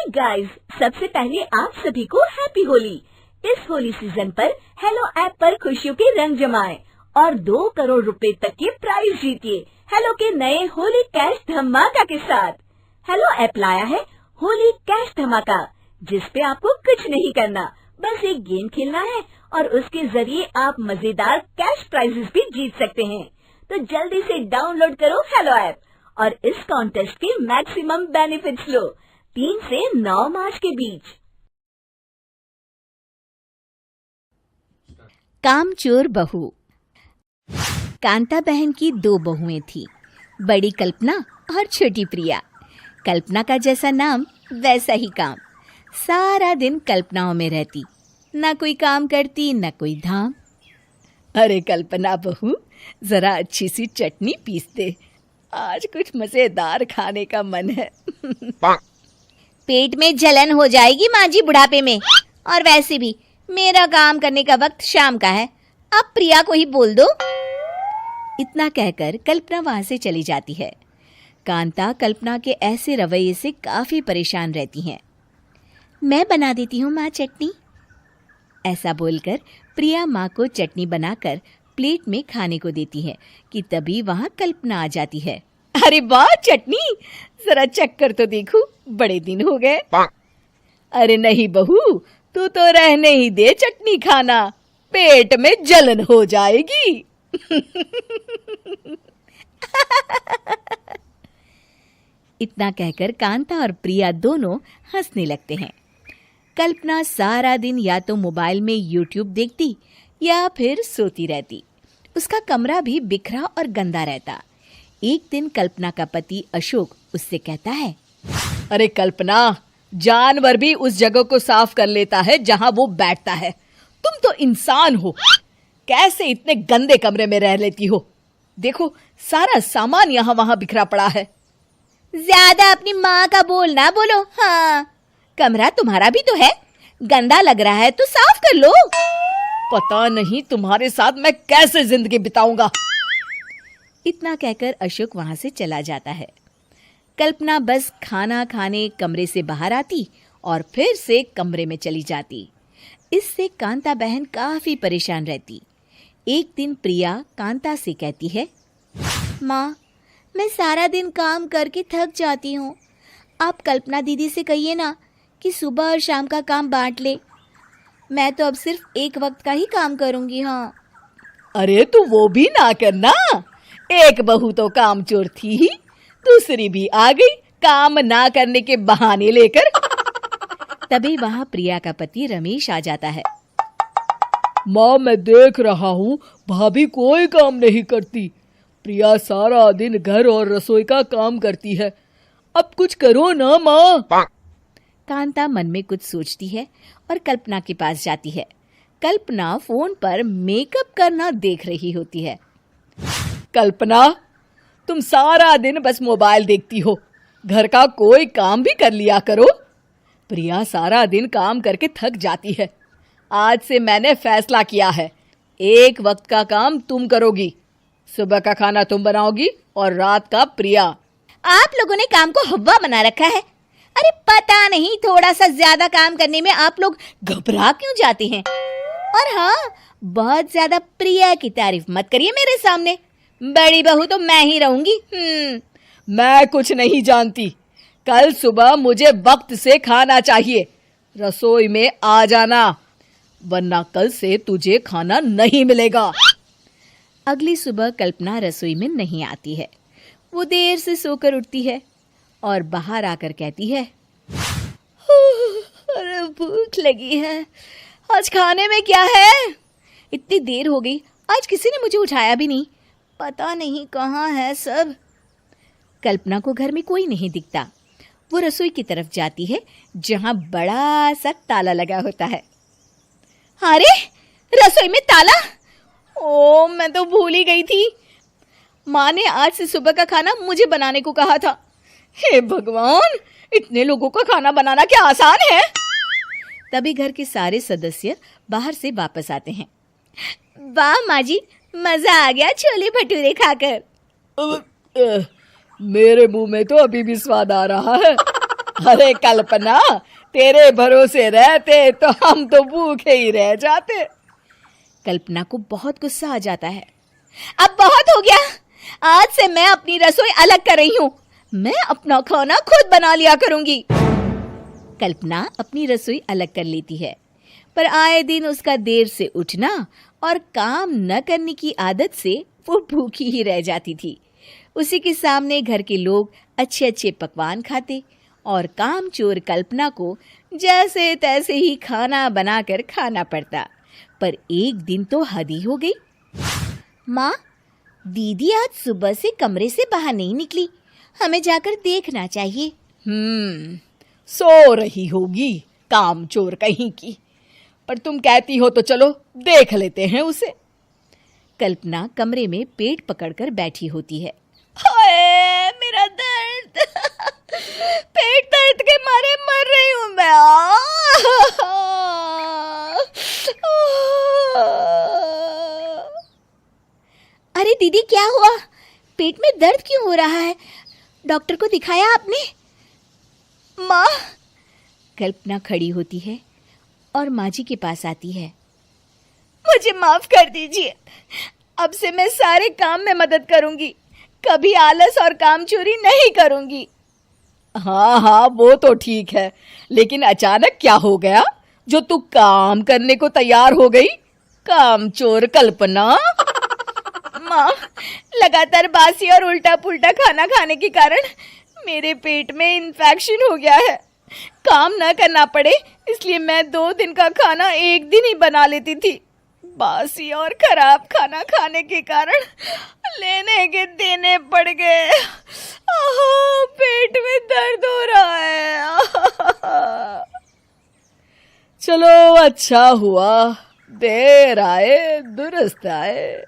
Guys, सबसे पहले आप सभी को हैप्पी होली। इस होली सीजन पर हेलो ऐप पर खुशियों के रंग जमाएं और 2 करोड़ रुपए तक के प्राइज जीतिए हेलो के नए होली कैश धमाका के साथ। हेलो ऐप लाया है होली कैश धमाका, जिस पे आपको कुछ नहीं करना, बस एक गेम खेलना है और उसके जरिए आप मजेदार कैश प्राइजेस भी जीत सकते हैं। तो जल्दी से डाउनलोड करो हेलो ऐप और इस कॉन्टेस्ट के मैक्सिमम बेनिफिट्स लो 3 से 9 मार्च के बीच। कामचोर बहू। कांता बहन की 2 बहुएं थी, बड़ी कल्पना और छोटी प्रिया। कल्पना का जैसा नाम वैसा ही काम। सारा दिन कल्पनाओं में रहती, ना कोई काम करती न कोई धाम। अरे कल्पना बहू, जरा अच्छी सी चटनी पीस दे, आज कुछ मजेदार खाने का मन है। पेट में जलन हो जाएगी माँ जी बुढ़ापे में, और वैसे भी मेरा काम करने का वक्त शाम का है, अब प्रिया को ही बोल दो। इतना कहकर कल्पना वहां से चली जाती है। कांता कल्पना के ऐसे रवैये से काफी परेशान रहती हैं। मैं बना देती हूँ माँ चटनी। ऐसा बोलकर प्रिया माँ को चटनी बनाकर प्लेट में खाने को देती है कि तभी वहां कल्पना आ जाती है। अरे वाह चटनी, जरा चख कर तो देखूं, बड़े दिन हो गए। अरे नहीं बहू, तू तो रहने ही दे चटनी खाना, पेट में जलन हो जाएगी। इतना कहकर कांता और प्रिया दोनों हंसने लगते हैं। कल्पना सारा दिन या तो मोबाइल में यूट्यूब देखती या फिर सोती रहती। उसका कमरा भी बिखरा और गंदा रहता। एक दिन कल्पना का पति अशोक उससे कहता है, अरे कल्पना, जानवर भी उस जगह को साफ कर लेता है जहां वो बैठता है, तुम तो इंसान हो, कैसे इतने गंदे कमरे में रह लेती हो? देखो सारा सामान यहाँ वहां बिखरा पड़ा है। ज्यादा अपनी माँ का बोल ना बोलो। हाँ, कमरा तुम्हारा भी तो है, गंदा लग रहा है तो साफ कर लो। पता नहीं तुम्हारे साथ मैं कैसे जिंदगी बिताऊंगा। इतना कहकर अशोक वहां से चला जाता है। कल्पना बस खाना खाने कमरे से बाहर आती और फिर से कमरे में चली जाती। इससे कांता बहन काफी परेशान रहती। एक दिन प्रिया कांता से कहती है, माँ, मैं सारा दिन काम करके थक जाती हूँ, आप कल्पना दीदी से कहिए ना कि सुबह और शाम का काम बांट ले। मैं तो अब सिर्फ एक वक्त का ही काम करूँगी। हाँ। अरे तू वो भी ना करना, एक बहू तो कामचोर थी ही, दूसरी भी आ गई काम ना करने के बहाने लेकर। तभी वहां प्रिया का पति रमेश आ जाता है। माँ, मैं देख रहा हूँ भाभी कोई काम नहीं करती, प्रिया सारा दिन घर और रसोई का काम करती है, अब कुछ करो ना माँ। कांता मन में कुछ सोचती है और कल्पना के पास जाती है। कल्पना फोन पर मेकअप करना देख रही होती है। कल्पना, तुम सारा दिन बस मोबाइल देखती हो, घर का कोई काम भी कर लिया करो। प्रिया सारा दिन काम करके थक जाती है, आज से मैंने फैसला किया है, एक वक्त का काम तुम करोगी, सुबह का खाना तुम बनाओगी और रात का प्रिया। आप लोगों ने काम को हव्वा बना रखा है। अरे पता नहीं थोड़ा सा ज्यादा काम करने में आप लोग घबरा क्यों जाते हैं। और हाँ, बहुत ज्यादा प्रिया की तारीफ मत करिए मेरे सामने, बड़ी बहू तो मैं ही रहूंगी। मैं कुछ नहीं जानती, कल सुबह मुझे वक्त से खाना चाहिए, रसोई में आ जाना, वरना कल से तुझे खाना नहीं मिलेगा। अगली सुबह कल्पना रसोई में नहीं आती है। वो देर से सोकर उठती है और बाहर आकर कहती है, अरे भूख लगी है, आज खाने में क्या है? इतनी देर हो गई, आज किसी ने मुझे उठाया भी नहीं, पता नहीं कहाँ है सब। कल्पना को घर में कोई नहीं दिखता। वो रसोई की तरफ जाती है जहां बड़ा सा ताला लगा होता है। अरे रसोई में ताला? ओ, मैं तो भूल ही गई थी। माँ ने आज से सुबह का खाना मुझे बनाने को कहा था। हे भगवान, इतने लोगों का खाना बनाना क्या आसान है? तभी घर के सारे सदस्य बाहर से वापस आते हैं। वाह माँ जी, मजा आ गया छोले भटूरे खाकर। मेरे मुंह में तो अभी भी स्वाद आ रहा है। अरे कल्पना, तेरे भरोसे रहते तो हम तो भूखे ही रह जाते। कल्पना को बहुत गुस्सा आ जाता है। अब बहुत हो गया, आज से मैं अपनी रसोई अलग कर रही हूँ। मैं अपना खाना खुद बना लिया करूंगी। कल्पना अपनी रसोई अलग कर लेती है, पर आए दिन उसका देर से उठना और काम न करने की आदत से वो भूखी ही रह जाती थी। उसी के सामने घर के लोग अच्छे अच्छे पकवान खाते और कामचोर कल्पना को जैसे तैसे ही खाना बनाकर खाना पड़ता। पर एक दिन तो हद ही हो गई। माँ, दीदी आज सुबह से कमरे से बाहर नहीं निकली, हमें जाकर देखना चाहिए। सो रही होगी कामचोर कहीं की, पर तुम कहती हो तो चलो देख लेते हैं उसे। कल्पना कमरे में पेट पकड़कर बैठी होती है। हाय मेरा दर्द, पेट दर्द के मारे मर रही हूँ मैं। अरे दीदी, क्या हुआ? पेट में दर्द क्यों हो रहा है? डॉक्टर को दिखाया आपने? माँ। कल्पना खड़ी होती है और माँ जी के पास आती है। मुझे माफ कर दीजिए, अब से मैं सारे काम में मदद करूंगी, कभी आलस और काम चोरी नहीं करूंगी। हाँ हाँ, वो तो ठीक है, लेकिन अचानक क्या हो गया जो तू काम करने को तैयार हो गई? कामचोर कल्पना। माँ, लगातार बासी और उल्टा पुल्टा खाना खाने के कारण मेरे पेट में इन्फेक्शन हो गया है। काम न करना पड़े इसलिए मैं 2 दिन का खाना एक दिन ही बना लेती थी। बासी और खराब खाना खाने के कारण लेने के देने पड़ गए। पेट में दर्द हो रहा है। चलो अच्छा हुआ, देर आए दुरुस्त आए।